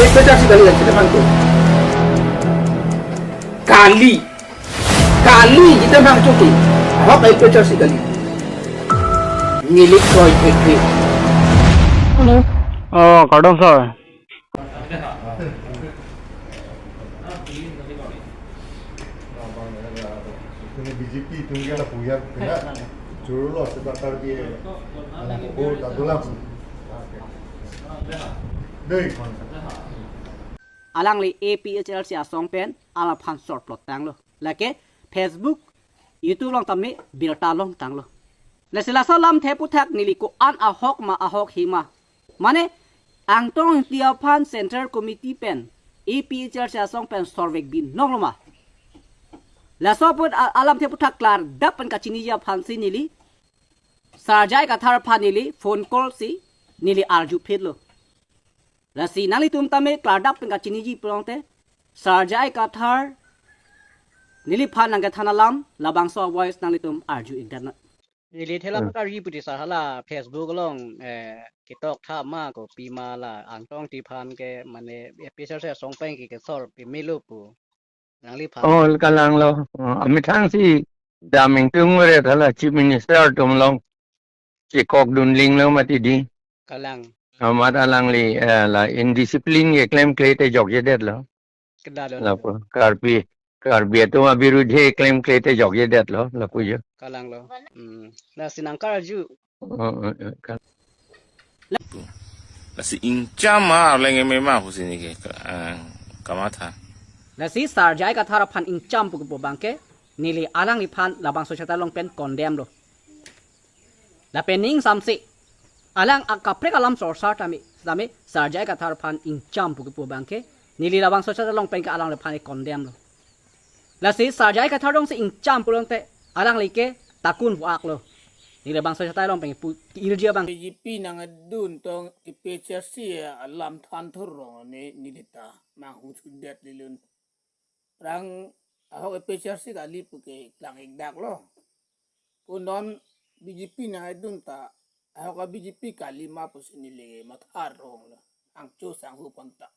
एक बेटा सी गली अच्छे मांगते काली काली जितने phangcho की हाँ एक बेटा सी गली मिलिक कोई थे kadang sa BJP tunggu lah punya kena jurulah sebatar dia oh tak tulang deh alangli APHL เสีย2เป็นอาลาพันสอดปลดตังloแล้วก็ Facebook YouTube ลองตามนี้บิลตาลองตังloและสิลาซาลัมเทพุทักนิลิโกอันอาฮอกมาอาฮอกหิมามันเนี่ยอังตรงเดียวพันเซ็นเตอร์คอมมิตี้เป็น APHL เสีย2เป็นสอร์เวกบินนอกลงมาและสอบพูดอาลัมเทพุทักกลาร์ดับเป็นกัจจินิยาพันสินิลิสารใจกับทารพันนิลิโฟนคอลสินิลิอาร์จูเพดโลและสีนั่งลิตุมตามเมกลาดับเป็นกัจจินิจีปรองเตสารใจกับทารนิลิพันนังกธนาลัมลาบังซอวอยส์นั่งลิตุมอาร์จูอีกด้านนั้นนิลิเทล่าก็รีบุติสารละเฟซบุ๊กลงกิตอกท่ามากกว่าปีมาละอ่างต้องตีพันแกมันเนี่ยปีเช้าสองเป็นกิสอร์ปีไม่รู้ปูนั่งลิพันkalang lo amitang si daming tungure thala chief minister tumlong si kok dunling lo matidi กำลัง amat alangli la indiscipline ye claim klete jogje det lo กระดาษ la karbi to abirudhe claim klete jogje det lo la pujo กำลังloแล้วสินังการจู Kasi incama alangli memang pusing ke kamata. และสีสารใจกับทารพันอิงจำปุกบบังเกนิลิอาลังลิพันลาบังโซชาตาลงเป็นก่อนเดมโลและเป็นนิ่งสามสิอาลังอักกับเพรกอลัมสอร์ซาร์ตามิสารใจกับทารพันอิงจำปุกบบังเกนิลิลาบังโซชาตาลงเป็นกับอาลังลิพันก่อนเดมโลและสีสารใจกับทารงสิอิงจำปุลงเตอาลังลิเกตะกุนวักโลนิลิลาบังโซชาตาลงเป็นปุอิลเจียบัง BJP nang adun tong IPHC alam than thurong ne nilita mang hu chudet lilun rang ahok IPHC kali puke klang igdak lo punon BJP nang adun ta ahok BJP kali ma pusinile matharong lo ang chu sang hu ponta